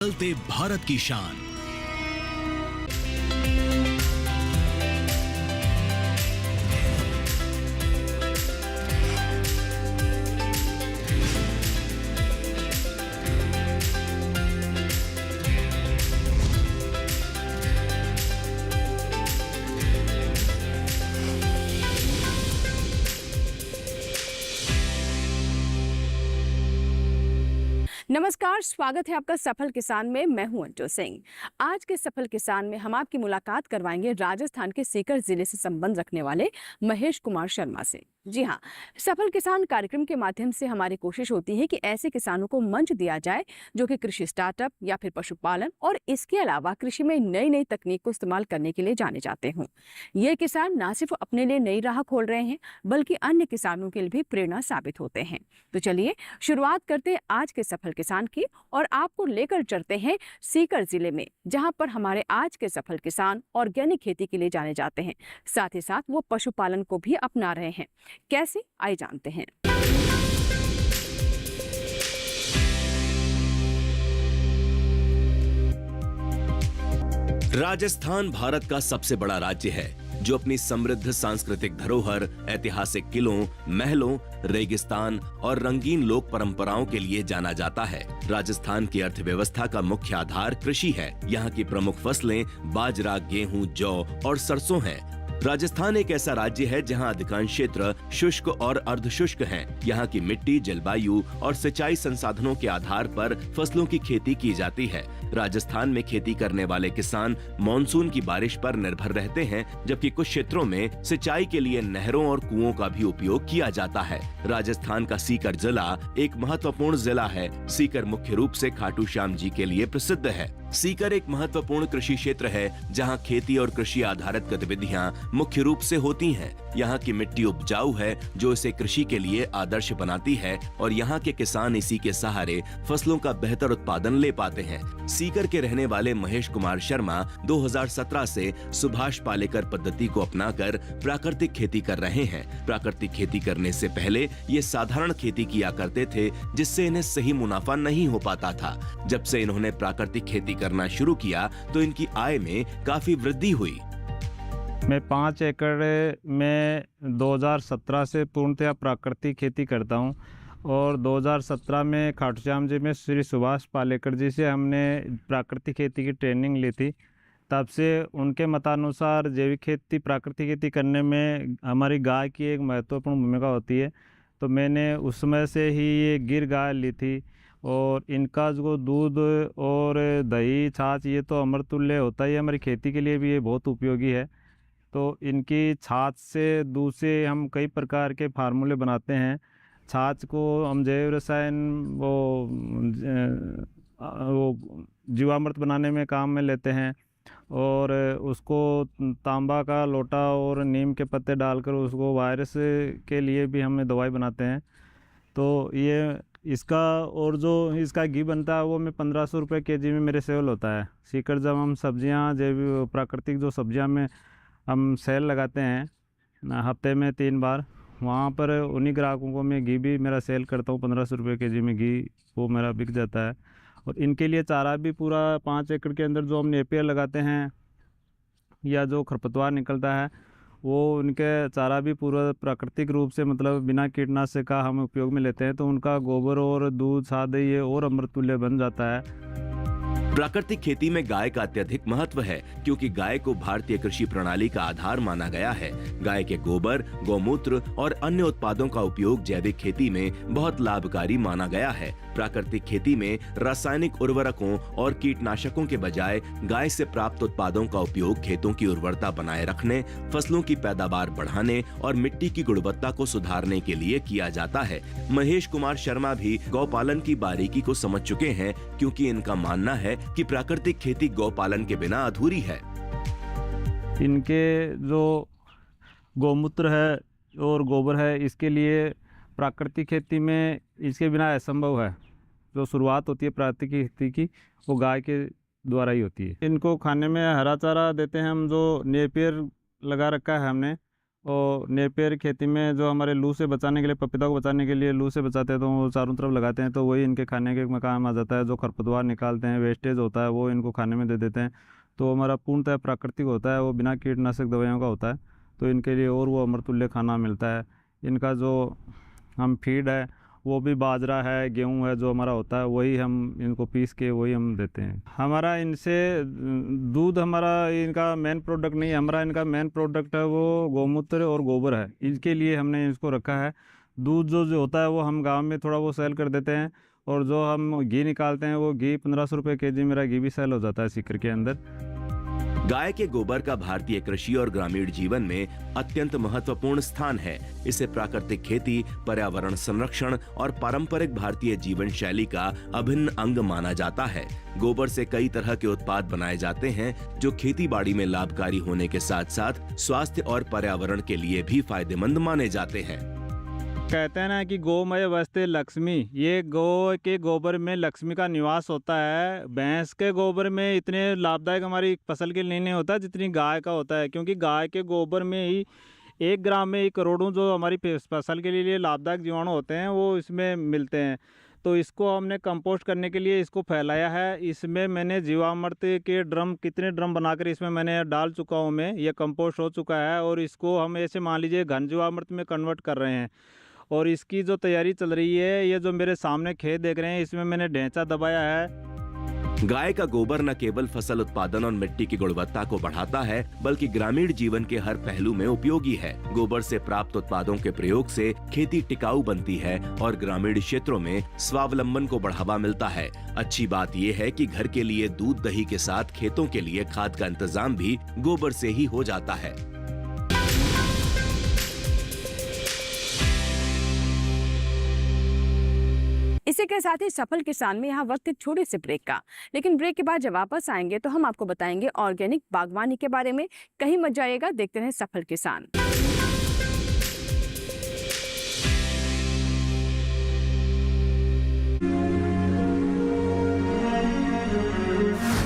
चलते भारत की शान। नमस्कार, स्वागत है आपका सफल किसान में। मैं हूं अंजू सिंह। आज के सफल किसान में हम आपकी मुलाकात करवाएंगे राजस्थान के सीकर जिले से संबंध रखने वाले महेश कुमार शर्मा से। जी हाँ, सफल किसान कार्यक्रम के माध्यम से हमारी कोशिश होती है कि ऐसे किसानों को मंच दिया जाए जो कि कृषि स्टार्टअप या फिर पशुपालन और इसके अलावा कृषि में नई नई तकनीक को इस्तेमाल करने के लिए जाने जाते हों। ये किसान न सिर्फ अपने लिए नई राह खोल रहे हैं बल्कि अन्य किसानों के लिए भी प्रेरणा साबित होते हैं। तो चलिए शुरुआत करते हैं आज के सफल किसान की और आपको लेकर चलते हैं सीकर जिले में, जहां पर हमारे आज के सफल किसान ऑर्गेनिक खेती के लिए जाने जाते हैं। साथ ही साथ वो पशुपालन को भी अपना रहे हैं। कैसे, आइए जानते हैं। राजस्थान भारत का सबसे बड़ा राज्य है जो अपनी समृद्ध सांस्कृतिक धरोहर, ऐतिहासिक किलों, महलों, रेगिस्तान और रंगीन लोक परंपराओं के लिए जाना जाता है। राजस्थान की अर्थव्यवस्था का मुख्य आधार कृषि है। यहाँ की प्रमुख फसलें बाजरा, गेहूं, जौ और सरसों हैं। राजस्थान एक ऐसा राज्य है जहां अधिकांश क्षेत्र शुष्क और अर्धशुष्क हैं। यहाँ की मिट्टी, जलवायु और सिंचाई संसाधनों के आधार पर फसलों की खेती की जाती है। राजस्थान में खेती करने वाले किसान मॉनसून की बारिश पर निर्भर रहते हैं, जबकि कुछ क्षेत्रों में सिंचाई के लिए नहरों और कुओं का भी उपयोग किया जाता है। राजस्थान का सीकर जिला एक महत्वपूर्ण जिला है। सीकर मुख्य रूप से खाटू श्याम जी के लिए प्रसिद्ध है। सीकर एक महत्वपूर्ण कृषि क्षेत्र है जहां खेती और कृषि आधारित गतिविधियां मुख्य रूप से होती हैं। यहाँ की मिट्टी उपजाऊ है जो इसे कृषि के लिए आदर्श बनाती है और यहाँ के किसान इसी के सहारे फसलों का बेहतर उत्पादन ले पाते हैं। सीकर के रहने वाले महेश कुमार शर्मा 2017 से सुभाष पालेकर पद्धति को अपनाकर प्राकृतिक खेती कर रहे हैं। प्राकृतिक खेती करने से पहले ये साधारण खेती किया करते थे, जिससे इन्हें सही मुनाफा नहीं हो पाता था। जब से इन्होंने प्राकृतिक खेती करना शुरू किया तो इनकी आय में काफी वृद्धि हुई। मैं 5 एकड़ में 2017 से पूर्णतया प्राकृतिक खेती करता हूं और 2017 में खाटू श्याम जी में श्री सुभाष पालेकर जी से हमने प्राकृतिक खेती की ट्रेनिंग ली थी। तब से उनके मतानुसार जैविक खेती, प्राकृतिक खेती करने में हमारी गाय की एक महत्वपूर्ण भूमिका होती है। तो मैंने उस समय से ही ये गिर गाय ली थी और इनका जो दूध और दही, छाछ ये तो अमृतुल्य होता ही है। हमारी खेती के लिए भी ये बहुत उपयोगी है। तो इनकी छाछ से, दूध से हम कई प्रकार के फार्मूले बनाते हैं। छाछ को हम जैव रसायन वो जीवामृत बनाने में काम में लेते हैं और उसको तांबा का लोटा और नीम के पत्ते डालकर उसको वायरस के लिए भी हम दवाई बनाते हैं। तो ये इसका और जो इसका घी बनता है वो में 1500 रुपये केजी में मेरे सेल होता है। सीकर जब हम सब्जियां, जैविक प्राकृतिक जो सब्जियां में हम सेल लगाते हैं हफ्ते में 3 बार, वहाँ पर उन्हीं ग्राहकों को मैं घी भी मेरा सेल करता हूँ। 1500 रुपये केजी में घी वो मेरा बिक जाता है। और इनके लिए चारा भी पूरा 5 एकड़ के अंदर जो हम नेपियर लगाते हैं या जो खरपतवार निकलता है वो उनके चारा भी पूरा प्राकृतिक रूप से, मतलब बिना कीटनाशक का हम उपयोग में लेते हैं। तो उनका गोबर और दूध, साथ ये और अमृतुल्य बन जाता है। प्राकृतिक खेती में गाय का अत्यधिक महत्व है क्योंकि गाय को भारतीय कृषि प्रणाली का आधार माना गया है। गाय के गोबर, गौमूत्र और अन्य उत्पादों का उपयोग जैविक खेती में बहुत लाभकारी माना गया है। प्राकृतिक खेती में रासायनिक उर्वरकों और कीटनाशकों के बजाय गाय से प्राप्त उत्पादों का उपयोग खेतों की उर्वरता बनाए रखने, फसलों की पैदावार बढ़ाने और मिट्टी की गुणवत्ता को सुधारने के लिए किया जाता है। महेश कुमार शर्मा भी गौपालन की बारीकी को समझ चुके हैं क्योंकि इनका मानना है कि प्राकृतिक खेती गौपालन के बिना अधूरी है। इनके जो गौमूत्र है और गोबर है, इसके लिए प्राकृतिक खेती में इसके बिना असंभव है। जो शुरुआत होती है प्राकृतिक खेती की वो गाय के द्वारा ही होती है। इनको खाने में हरा चारा देते हैं हम, जो नेपियर लगा रखा है हमने, और नेपियर खेती में जो हमारे लू से बचाने के लिए, पपीता को बचाने के लिए लू से बचाते हैं, तो वो चारों तरफ लगाते हैं, तो वही इनके खाने के काम आ जाता है। जो खरपतवार निकालते हैं, वेस्टेज होता है, वो इनको खाने में दे देते हैं। तो हमारा पूर्णतः प्राकृतिक होता है, वो बिना कीटनाशक दवाइयों का होता है, तो इनके लिए और वो अमृतुल्य खाना मिलता है। इनका जो हम फीड है वो भी बाजरा है, गेहूं है, जो हमारा होता है वही हम इनको पीस के वही हम देते हैं। हमारा इनसे दूध हमारा इनका मेन प्रोडक्ट नहीं है। हमारा इनका मेन प्रोडक्ट है वो गौमूत्र और गोबर है। इनके लिए हमने इसको रखा है। दूध जो होता है वो हम गांव में थोड़ा वो सेल कर देते हैं, और जो हम घी निकालते हैं वो घी 1500 रुपये केजी मेरा घी भी सेल हो जाता है सीकर के अंदर। गाय के गोबर का भारतीय कृषि और ग्रामीण जीवन में अत्यंत महत्वपूर्ण स्थान है। इसे प्राकृतिक खेती, पर्यावरण संरक्षण और पारंपरिक भारतीय जीवन शैली का अभिन्न अंग माना जाता है। गोबर से कई तरह के उत्पाद बनाए जाते हैं जो खेती बाड़ी में लाभकारी होने के साथ साथ स्वास्थ्य और पर्यावरण के लिए भी फायदेमंद माने जाते हैं। कहते हैं ना कि गौमय वस्ते लक्ष्मी, ये गौ के गोबर में लक्ष्मी का निवास होता है। भैंस के गोबर में इतने लाभदायक हमारी फसल के लिए नहीं होता जितनी गाय का होता है, क्योंकि गाय के गोबर में ही 1 ग्राम में ही करोड़ों जो हमारी फसल के लिए लाभदायक जीवाणु होते हैं वो इसमें मिलते हैं। तो इसको हमने कंपोस्ट करने के लिए इसको फैलाया है। इसमें मैंने जीवामृत के ड्रम, कितने ड्रम बनाकर इसमें मैंने डाल चुका हूँ मैं। ये कंपोस्ट हो चुका है और इसको हम ऐसे मान लीजिए घन जीवामृत में कन्वर्ट कर रहे हैं। और इसकी जो तैयारी चल रही है, ये जो मेरे सामने खेत देख रहे हैं, इसमें मैंने ढेंचा दबाया है। गाय का गोबर न केवल फसल उत्पादन और मिट्टी की गुणवत्ता को बढ़ाता है, बल्कि ग्रामीण जीवन के हर पहलू में उपयोगी है। गोबर से प्राप्त उत्पादों के प्रयोग से खेती टिकाऊ बनती है और ग्रामीण क्षेत्रों में स्वावलंबन को बढ़ावा मिलता है। अच्छी बात यह है कि घर के लिए दूध दही के साथ खेतों के लिए खाद का इंतजाम भी गोबर से ही हो जाता है। इसी के साथ ही सफल किसान में यहाँ वक्त एक छोटे से ब्रेक का, लेकिन ब्रेक के बाद जब वापस आएंगे तो हम आपको बताएंगे ऑर्गेनिक बागवानी के बारे में। कहीं मत जाइएगा, देखते रहें सफल किसान।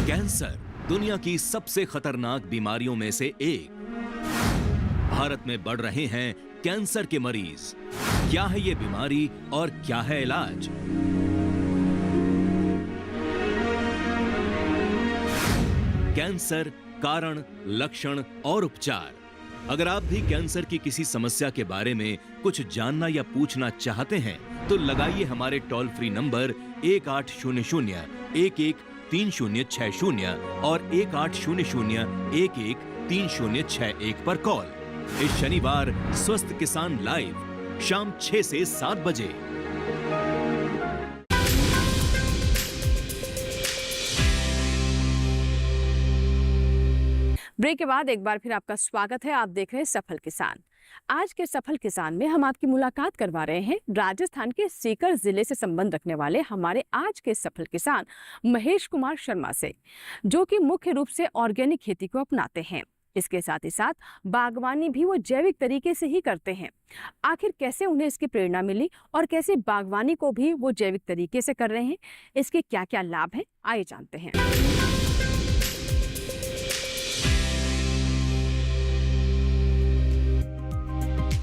कैंसर दुनिया की सबसे खतरनाक बीमारियों में से एक। भारत में बढ़ रहे हैं कैंसर के मरीज। क्या है ये बीमारी और क्या है इलाज? कैंसर, कारण, लक्षण और उपचार। अगर आप भी कैंसर की किसी समस्या के बारे में कुछ जानना या पूछना चाहते हैं तो लगाइए हमारे टोल फ्री नंबर 1800-113060 और 1800-113061 पर कॉल। इस शनिवार स्वस्थ किसान लाइव शाम 6 से 7 बजे। ब्रेक के बाद एक बार फिर आपका स्वागत है। आप देख रहे हैं सफल किसान। आज के सफल किसान में हम आपकी मुलाकात करवा रहे हैं राजस्थान के सीकर जिले से संबंध रखने वाले हमारे आज के सफल किसान महेश कुमार शर्मा से, जो कि मुख्य रूप से ऑर्गेनिक खेती को अपनाते हैं। इसके साथ ही साथ बागवानी भी वो जैविक तरीके से ही करते हैं। आखिर कैसे उन्हें इसकी प्रेरणा मिली और कैसे बागवानी को भी वो जैविक तरीके से कर रहे हैं, इसके क्या क्या लाभ हैं, आइए जानते हैं।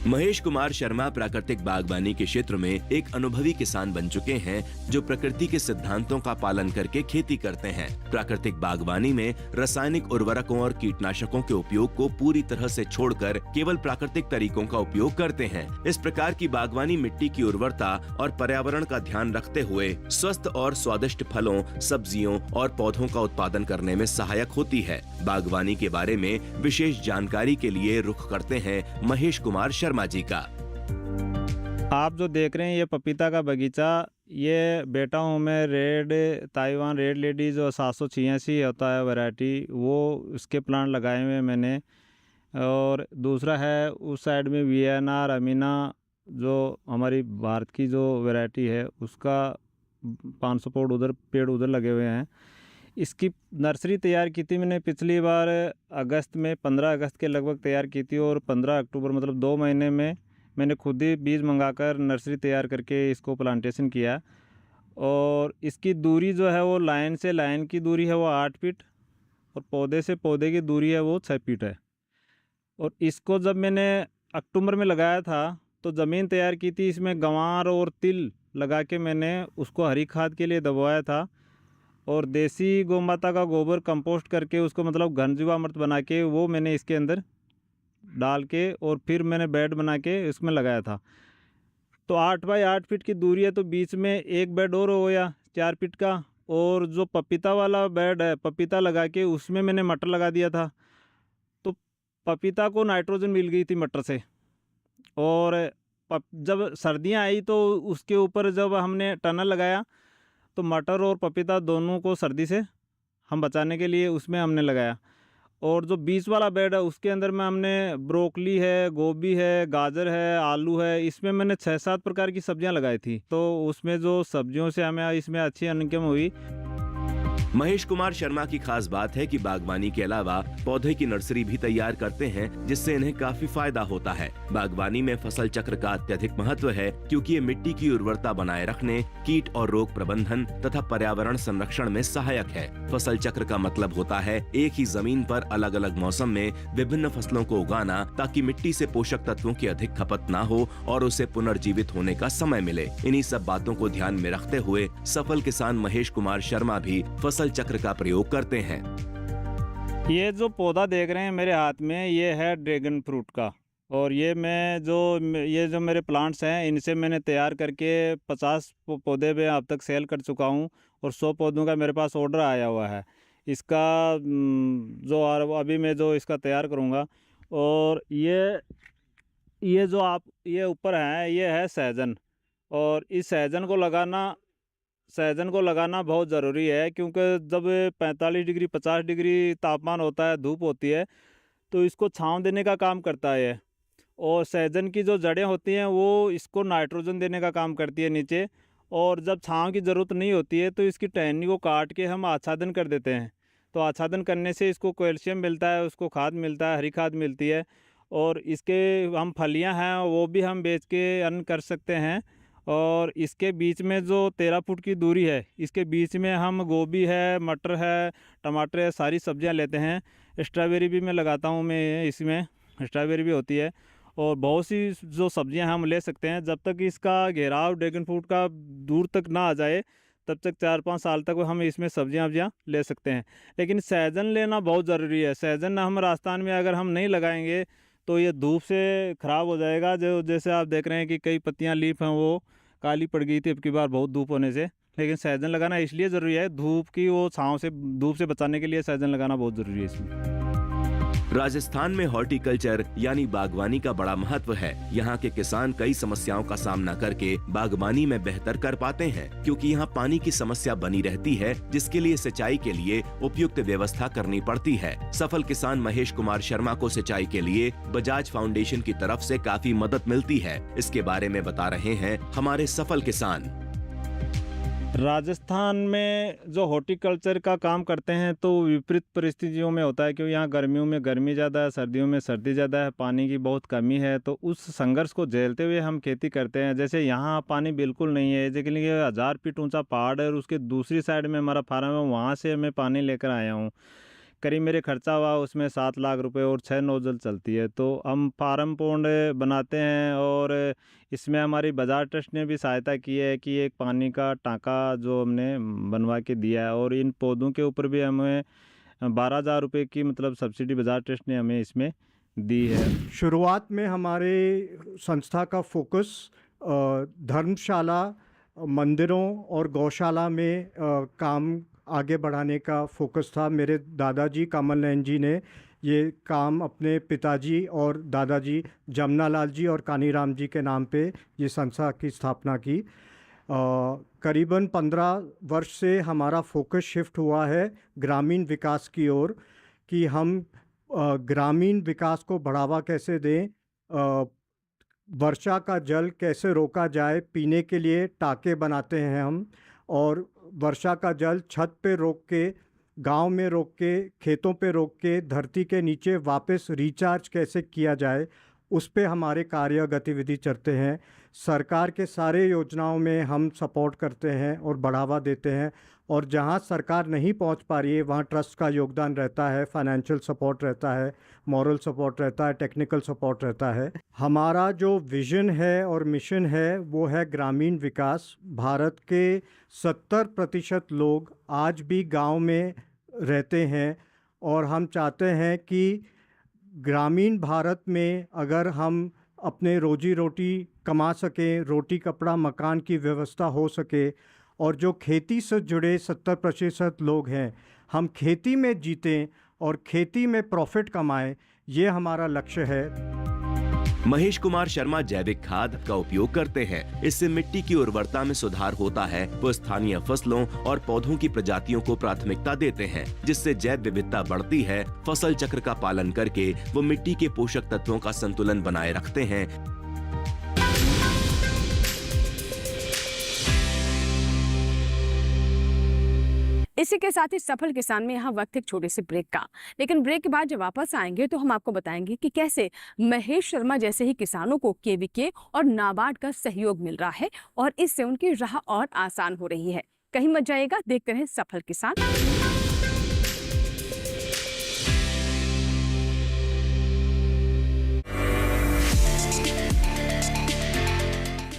महेश कुमार शर्मा प्राकृतिक बागवानी के क्षेत्र में एक अनुभवी किसान बन चुके हैं, जो प्रकृति के सिद्धांतों का पालन करके खेती करते हैं। प्राकृतिक बागवानी में रासायनिक उर्वरकों और कीटनाशकों के उपयोग को पूरी तरह से छोड़कर केवल प्राकृतिक तरीकों का उपयोग करते हैं। इस प्रकार की बागवानी मिट्टी की उर्वरता और पर्यावरण का ध्यान रखते हुए स्वस्थ और स्वादिष्ट फलों, सब्जियों और पौधों का उत्पादन करने में सहायक होती है। बागवानी के बारे में विशेष जानकारी के लिए रुख करते हैं महेश कुमार शर्मा जी का। आप जो देख रहे हैं ये पपीता का बगीचा, ये बेटा हूँ मैं रेड ताइवान रेड लेडी जो 786 होता है वैरायटी, वो उसके प्लांट लगाए हुए हैं मैंने। और दूसरा है उस साइड में वीएनआर अमीना, जो हमारी भारत की जो वैरायटी है, उसका 500 पेड़ उधर लगे हुए हैं। इसकी नर्सरी तैयार की थी मैंने पिछली बार अगस्त में, 15 अगस्त के लगभग तैयार की थी, और 15 अक्टूबर मतलब 2 महीने में मैंने खुद ही बीज मंगाकर नर्सरी तैयार करके इसको प्लांटेशन किया। और इसकी दूरी जो है वो लाइन से लाइन की दूरी है वो 8 फीट, और पौधे से पौधे की दूरी है वो 6 फीट है। और इसको जब मैंने अक्टूबर में लगाया था, तो ज़मीन तैयार की थी, इसमें गंवार और तिल लगा के मैंने उसको हरी खाद के लिए दबवाया था। और देसी गौ माता का गोबर कंपोस्ट करके उसको मतलब घन जीवामृत बना के वो मैंने इसके अंदर डाल के और फिर मैंने बेड बना के इसमें लगाया था। तो 8 बाई 8 फीट की दूरी है, तो बीच में एक बेड और हो गया 4 फीट का। और जो पपीता वाला बेड है, पपीता लगा के उसमें मैंने मटर लगा दिया था। तो पपीता को नाइट्रोजन मिल गई थी मटर से। और जब सर्दियाँ आई तो उसके ऊपर जब हमने टनल लगाया तो मटर और पपीता दोनों को सर्दी से हम बचाने के लिए उसमें हमने लगाया। और जो बीच वाला बेड है उसके अंदर में हमने ब्रोकली है, गोभी है, गाजर है, आलू है, इसमें मैंने 6-7 प्रकार की सब्जियां लगाई थी। तो उसमें जो सब्जियों से हमें इसमें अच्छी इनकम हुई। महेश कुमार शर्मा की खास बात है कि बागवानी के अलावा पौधे की नर्सरी भी तैयार करते हैं, जिससे इन्हें काफी फायदा होता है। बागवानी में फसल चक्र का अत्यधिक महत्व है, क्योंकि ये मिट्टी की उर्वरता बनाए रखने, कीट और रोग प्रबंधन तथा पर्यावरण संरक्षण में सहायक है। फसल चक्र का मतलब होता है एक ही जमीन पर अलग अलग मौसम में विभिन्न फसलों को उगाना, ताकि मिट्टी से पोषक तत्वों की अधिक खपत ना हो और उसे पुनर्जीवित होने का समय मिले। इन्हीं सब बातों को ध्यान में रखते हुए सफल किसान महेश कुमार शर्मा भी फसल चक्र का प्रयोग करते हैं। ये जो पौधा देख रहे हैं मेरे हाथ में, ये है ड्रैगन फ्रूट का। और ये जो मेरे प्लांट्स हैं, इनसे मैंने तैयार करके 50 पौधे में अब तक सेल कर चुका हूँ और 100 पौधों का मेरे पास ऑर्डर आया हुआ है। इसका जो अभी मैं जो इसका तैयार करूँगा। और ये जो आप ये ऊपर है, ये है सहजन। और इस सहजन को लगाना बहुत ज़रूरी है, क्योंकि जब 45 डिग्री 50 डिग्री तापमान होता है, धूप होती है, तो इसको छांव देने का काम करता है। और सहजन की जो जड़ें होती हैं वो इसको नाइट्रोजन देने का काम करती है नीचे। और जब छांव की ज़रूरत नहीं होती है तो इसकी टहनी को काट के हम आच्छादन कर देते हैं। तो आच्छादन करने से इसको कैल्शियम मिलता है, उसको खाद मिलता है, हरी खाद मिलती है। और इसके हम फलियां हैं वो भी हम बेच के अर्न कर सकते हैं। और इसके बीच में जो 13 फुट की दूरी है, इसके बीच में हम गोभी है, मटर है, टमाटर है, सारी सब्जियां लेते हैं। स्ट्रॉबेरी भी मैं लगाता हूं, मैं इसमें स्ट्रॉबेरी भी होती है। और बहुत सी जो सब्जियां हम ले सकते हैं, जब तक इसका घेराव ड्रैगन फ्रूट का दूर तक ना आ जाए तब तक 4-5 साल तक हम इसमें सब्जियां ले सकते हैं। लेकिन सहजन लेना बहुत ज़रूरी है। सहजन हम राजस्थान में अगर हम नहीं लगाएंगे तो ये धूप से ख़राब हो जाएगा। जो जैसे आप देख रहे हैं कि कई पत्तियां लीफ हैं वो काली पड़ गई थी अब की बार बहुत धूप होने से। लेकिन सहजन लगाना इसलिए ज़रूरी है, धूप की वो छाँव से धूप से बचाने के लिए सहजन लगाना बहुत ज़रूरी है इसमें। राजस्थान में हॉर्टिकल्चर यानी बागवानी का बड़ा महत्व है। यहाँ के किसान कई समस्याओं का सामना करके बागवानी में बेहतर कर पाते हैं, क्योंकि यहाँ पानी की समस्या बनी रहती है, जिसके लिए सिंचाई के लिए उपयुक्त व्यवस्था करनी पड़ती है। सफल किसान महेश कुमार शर्मा को सिंचाई के लिए बजाज फाउंडेशन की तरफ से काफी मदद मिलती है। इसके बारे में बता रहे हैं हमारे सफल किसान। राजस्थान में जो हॉर्टिकल्चर का काम करते हैं तो विपरीत परिस्थितियों में होता है, क्योंकि यहाँ गर्मियों में गर्मी ज़्यादा है, सर्दियों में सर्दी ज़्यादा है, पानी की बहुत कमी है। तो उस संघर्ष को झेलते हुए हम खेती करते हैं। जैसे यहाँ पानी बिल्कुल नहीं है, लेकिन ये 1000 फीट ऊंचा पहाड़ है और उसके दूसरी साइड में हमारा फार्म है, वहाँ से मैं पानी लेकर आया हूँ। करीब मेरे खर्चा हुआ उसमें 7 लाख रुपए और 6 नोजल चलती है। तो हम फार्म पौंड बनाते हैं और इसमें हमारी बजाज ट्रस्ट ने भी सहायता की है कि एक पानी का टांका जो हमने बनवा के दिया है। और इन पौधों के ऊपर भी हमें 12,000 रुपये की मतलब सब्सिडी बजाज ट्रस्ट ने हमें इसमें दी है। शुरुआत में हमारे संस्था का फोकस धर्मशाला, मंदिरों और गौशाला में काम आगे बढ़ाने का फोकस था। मेरे दादाजी कमल नयन जी ने ये काम अपने पिताजी और दादाजी जमनालाल जी और कानीराम जी के नाम पे ये संस्था की स्थापना की। करीबन 15 वर्ष से हमारा फोकस शिफ्ट हुआ है ग्रामीण विकास की ओर, कि हम ग्रामीण विकास को बढ़ावा कैसे दें, वर्षा का जल कैसे रोका जाए। पीने के लिए टाँके बनाते हैं हम, और वर्षा का जल छत पे रोक के, गांव में रोक के, खेतों पे रोक के धरती के नीचे वापस रिचार्ज कैसे किया जाए, उस पे हमारे कार्य गतिविधि चलते हैं। सरकार के सारे योजनाओं में हम सपोर्ट करते हैं और बढ़ावा देते हैं। और जहाँ सरकार नहीं पहुँच पा रही है वहाँ ट्रस्ट का योगदान रहता है, फाइनेंशियल सपोर्ट रहता है, मॉरल सपोर्ट रहता है, टेक्निकल सपोर्ट रहता है। हमारा जो विज़न है और मिशन है वो है ग्रामीण विकास। भारत के 70% लोग आज भी गांव में रहते हैं और हम चाहते हैं कि ग्रामीण भारत में अगर हम अपने रोजी रोटी कमा सकें, रोटी कपड़ा मकान की व्यवस्था हो सके, और जो खेती से जुड़े 70% लोग हैं हम खेती में जीतें और खेती में प्रॉफिट कमाएं, ये हमारा लक्ष्य है। महेश कुमार शर्मा जैविक खाद का उपयोग करते हैं। इससे मिट्टी की उर्वरता में सुधार होता है। वो स्थानीय फसलों और पौधों की प्रजातियों को प्राथमिकता देते हैं, जिससे जैव विविधता बढ़ती है। फसल चक्र का पालन करके वो मिट्टी के पोषक तत्वों का संतुलन बनाए रखते हैं। इसी के साथ ही सफल किसान में यहाँ वक्त एक छोटे से ब्रेक का, लेकिन ब्रेक के बाद जब वापस आएंगे तो हम आपको बताएंगे कि कैसे महेश शर्मा जैसे ही किसानों को केवीके और नाबार्ड का सहयोग मिल रहा है और इससे उनकी राह और आसान हो रही है। कहीं मत जाइएगा, देखते रहें सफल किसान।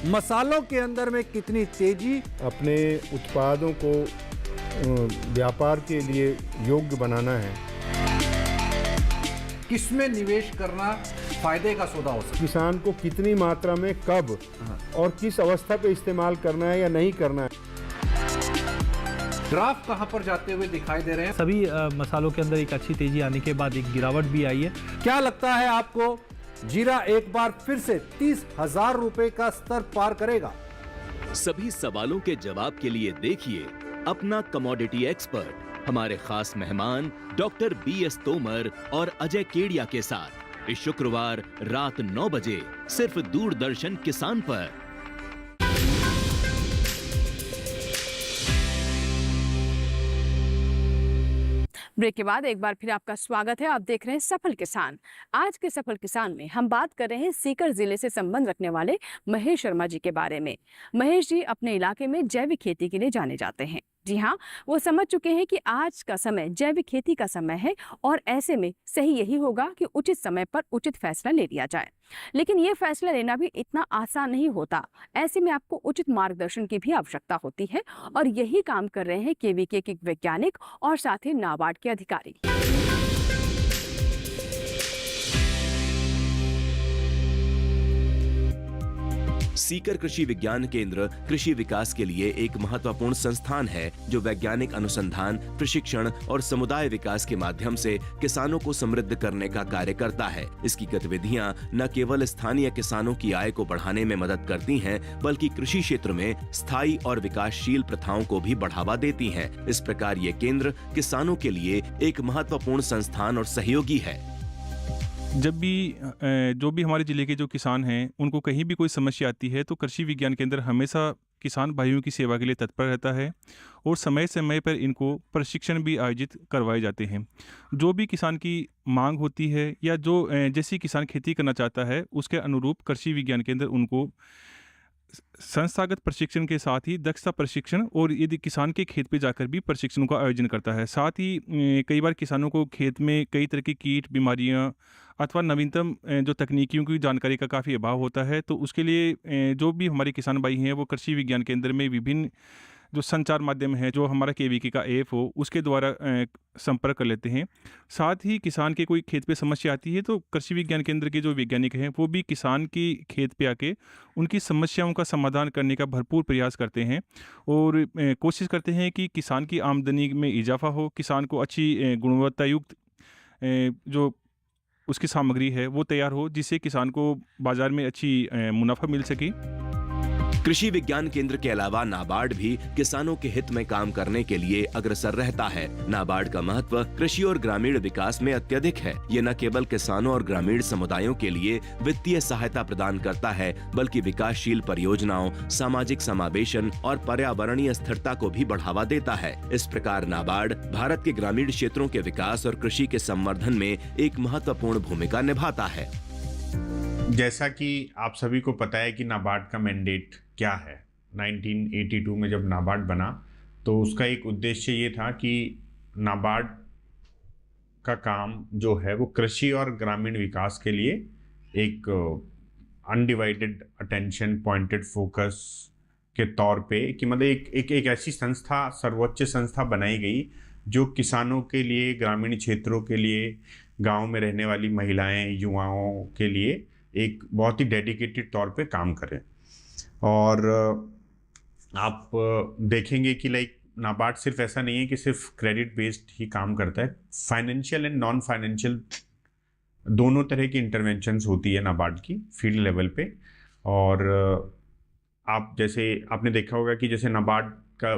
मसालों के अंदर में कितनी तेजी, अपने उत्पादों को व्यापार के लिए योग्य बनाना है, किसमें निवेश करना फायदे का सौदा हो सकता है, किसान को कितनी मात्रा में कब और किस अवस्था पे इस्तेमाल करना है या नहीं करना है। ग्राफ कहां पर जाते हुए दिखाई दे रहे हैं। सभी मसालों के अंदर एक अच्छी तेजी आने के बाद एक गिरावट भी आई है। क्या लगता है आपको जीरा एक बार फिर से 30,000 रुपए का स्तर पार करेगा? सभी सवालों के जवाब के लिए देखिए अपना कमोडिटी एक्सपर्ट, हमारे खास मेहमान डॉक्टर BS तोमर और अजय केडिया के साथ इस शुक्रवार रात 9 बजे सिर्फ दूरदर्शन किसान पर। ब्रेक के बाद एक बार फिर आपका स्वागत है। आप देख रहे हैं सफल किसान। आज के सफल किसान में हम बात कर रहे हैं सीकर जिले से संबंध रखने वाले महेश शर्मा जी के बारे में। महेश जी अपने इलाके में जैविक खेती के लिए जाने जाते हैं। जी हाँ, वो समझ चुके हैं कि आज का समय जैविक खेती का समय है और ऐसे में सही यही होगा कि उचित समय पर उचित फैसला ले लिया जाए। लेकिन ये फैसला लेना भी इतना आसान नहीं होता। ऐसे में आपको उचित मार्गदर्शन की भी आवश्यकता होती है और यही काम कर रहे हैं केवीके के वैज्ञानिक और साथ ही नाबार्ड के अधिकारी। सीकर कृषि विज्ञान केंद्र कृषि विकास के लिए एक महत्वपूर्ण संस्थान है जो वैज्ञानिक अनुसंधान, प्रशिक्षण और समुदाय विकास के माध्यम से किसानों को समृद्ध करने का कार्य करता है। इसकी गतिविधियां न केवल स्थानीय किसानों की आय को बढ़ाने में मदद करती हैं, बल्कि कृषि क्षेत्र में स्थायी और विकासशील प्रथाओं को भी बढ़ावा देती हैं। इस प्रकार ये केंद्र किसानों के लिए एक महत्वपूर्ण संस्थान और सहयोगी है। जब भी जो भी हमारे ज़िले के जो किसान हैं उनको कहीं भी कोई समस्या आती है तो कृषि विज्ञान केंद्र हमेशा किसान भाइयों की सेवा के लिए तत्पर रहता है और समय समय पर इनको प्रशिक्षण भी आयोजित करवाए जाते हैं। जो भी किसान की मांग होती है या जो जैसी किसान खेती करना चाहता है उसके अनुरूप कृषि विज्ञान केंद्र उनको संस्थागत प्रशिक्षण के साथ ही दक्षता प्रशिक्षण और यदि किसान के खेत पे जाकर भी प्रशिक्षण का आयोजन करता है। साथ ही कई बार किसानों को खेत में कई तरह की कीट, बीमारियां अथवा नवीनतम जो तकनीकियों की जानकारी का काफ़ी अभाव होता है, तो उसके लिए जो भी हमारे किसान भाई हैं वो कृषि विज्ञान केंद्र में विभिन्न जो संचार माध्यम है, जो हमारा केवीके का ऐप हो उसके द्वारा संपर्क कर लेते हैं। साथ ही किसान के कोई खेत पे समस्या आती है तो कृषि विज्ञान केंद्र के जो वैज्ञानिक हैं वो भी किसान की खेत पे आके उनकी समस्याओं का समाधान करने का भरपूर प्रयास करते हैं और कोशिश करते हैं कि किसान की आमदनी में इजाफा हो, किसान को अच्छी गुणवत्ता युक्त जो उसकी सामग्री है वो तैयार हो, जिससे किसान को बाज़ार में अच्छी मुनाफा मिल सके। कृषि विज्ञान केंद्र के अलावा नाबार्ड भी किसानों के हित में काम करने के लिए अग्रसर रहता है। नाबार्ड का महत्व कृषि और ग्रामीण विकास में अत्यधिक है। ये न केवल किसानों और ग्रामीण समुदायों के लिए वित्तीय सहायता प्रदान करता है, बल्कि विकासशील परियोजनाओं, सामाजिक समावेशन और पर्यावरणीय स्थिरता को भी बढ़ावा देता है। इस प्रकार नाबार्ड भारत के ग्रामीण क्षेत्रों के विकास और कृषि के संवर्धन में एक महत्वपूर्ण भूमिका निभाता है। जैसा कि आप सभी को पता है कि नाबार्ड का मैंडेट क्या है। 1982 में जब नाबार्ड बना तो उसका एक उद्देश्य ये था कि नाबार्ड का काम जो है वो कृषि और ग्रामीण विकास के लिए एक अनडिवाइडेड अटेंशन, पॉइंटेड फोकस के तौर पे, कि मतलब एक ऐसी संस्था, सर्वोच्च संस्था बनाई गई जो किसानों के लिए, ग्रामीण क्षेत्रों के लिए, गांव में रहने वाली महिलाएं, युवाओं के लिए एक बहुत ही डेडिकेटेड तौर पे काम करे। और आप देखेंगे कि लाइक नाबार्ड सिर्फ ऐसा नहीं है कि सिर्फ क्रेडिट बेस्ड ही काम करता है, फाइनेंशियल एंड नॉन फाइनेंशियल दोनों तरह की इंटरवेंशंस होती है नाबार्ड की फील्ड लेवल पे। और आप जैसे आपने देखा होगा कि जैसे नाबार्ड का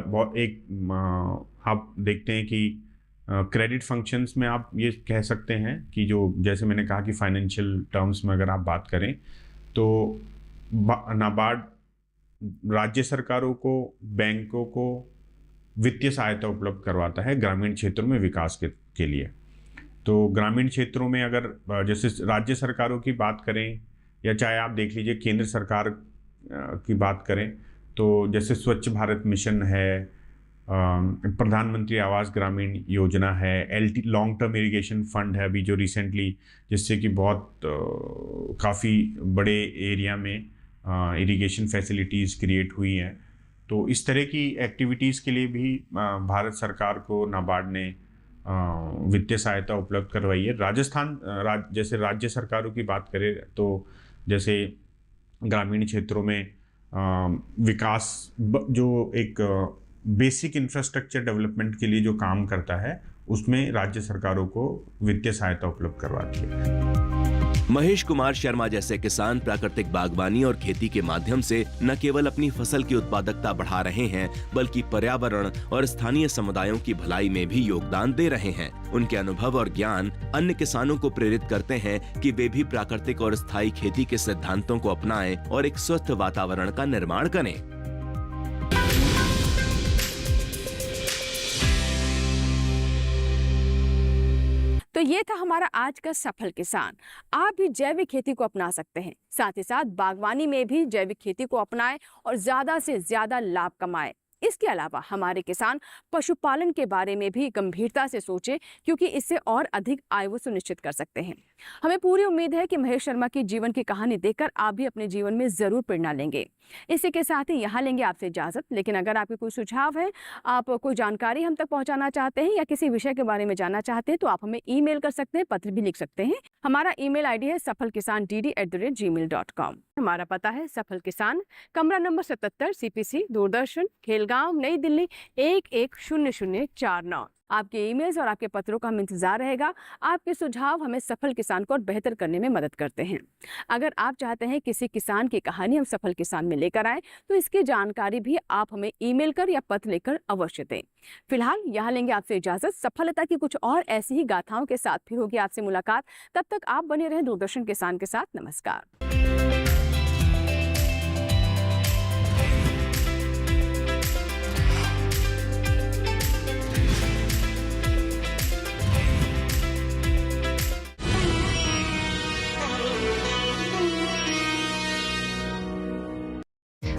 आप देखते हैं कि क्रेडिट फंक्शंस में आप ये कह सकते हैं कि जो, जैसे मैंने कहा कि फाइनेंशियल टर्म्स में अगर आप बात करें तो नाबार्ड राज्य सरकारों को, बैंकों को वित्तीय सहायता उपलब्ध करवाता है ग्रामीण क्षेत्रों में विकास के लिए। तो ग्रामीण क्षेत्रों में अगर जैसे राज्य सरकारों की बात करें या चाहे आप देख लीजिए केंद्र सरकार की बात करें, तो जैसे स्वच्छ भारत मिशन है, प्रधानमंत्री आवास ग्रामीण योजना है, लॉन्ग टर्म इरिगेशन फंड है अभी जो रिसेंटली, जिससे कि बहुत काफ़ी बड़े एरिया में इरिगेशन फैसिलिटीज़ क्रिएट हुई हैं। तो इस तरह की एक्टिविटीज़ के लिए भी भारत सरकार को नाबार्ड ने वित्तीय सहायता उपलब्ध करवाई है। राजस्थान जैसे राज्य सरकारों की बात करें तो जैसे ग्रामीण क्षेत्रों में विकास जो एक बेसिक इंफ्रास्ट्रक्चर डेवलपमेंट के लिए जो काम करता है, उसमें राज्य सरकारों को वित्तीय सहायता उपलब्ध करवाती है। महेश कुमार शर्मा जैसे किसान प्राकृतिक बागवानी और खेती के माध्यम से न केवल अपनी फसल की उत्पादकता बढ़ा रहे हैं, बल्कि पर्यावरण और स्थानीय समुदायों की भलाई में भी योगदान दे रहे हैं। उनके अनुभव और ज्ञान अन्य किसानों को प्रेरित करते हैं कि वे भी प्राकृतिक और स्थायी खेती के सिद्धांतों को अपनाएं और एक स्वस्थ वातावरण का निर्माण करें। तो ये था हमारा आज का सफल किसान। आप भी जैविक खेती को अपना सकते हैं, साथ ही साथ बागवानी में भी जैविक खेती को अपनाएं और ज्यादा से ज्यादा लाभ कमाएं। इसके अलावा हमारे किसान पशुपालन के बारे में भी गंभीरता से सोचें, क्योंकि इससे और अधिक आय वो सुनिश्चित कर सकते हैं। हमें पूरी उम्मीद है कि महेश शर्मा की जीवन की कहानी देखकर आप भी अपने जीवन में जरूर प्रेरणा लेंगे। इसी के साथ ही यहाँ लेंगे आपसे इजाजत, लेकिन अगर आपके कोई सुझाव है, आप कोई जानकारी हम तक पहुँचाना चाहते हैं या किसी विषय के बारे में जानना चाहते हैं, तो आप हमें ईमेल कर सकते हैं, पत्र भी लिख सकते हैं। हमारा ईमेल आईडी है safalkisan@gmail.com। हमारा पता है सफल किसान, कमरा नंबर 77, CPC, दूरदर्शन, खेलगांव, नई दिल्ली 110049। आपके ईमेल्स और आपके पत्रों का हम इंतजार रहेगा। आपके सुझाव हमें सफल किसान को और बेहतर करने में मदद करते हैं। अगर आप चाहते हैं किसी किसान की कहानी हम सफल किसान में लेकर आए, तो इसकी जानकारी भी आप हमें ईमेल कर या पत्र लेकर अवश्य दें। फिलहाल यहाँ लेंगे आपसे इजाजत। सफलता की कुछ और ऐसी ही गाथाओं के साथ फिर होगी आपसे मुलाकात। तब तक आप बने रहें दूरदर्शन किसान के साथ। नमस्कार।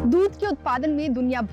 दूध के उत्पादन में दुनिया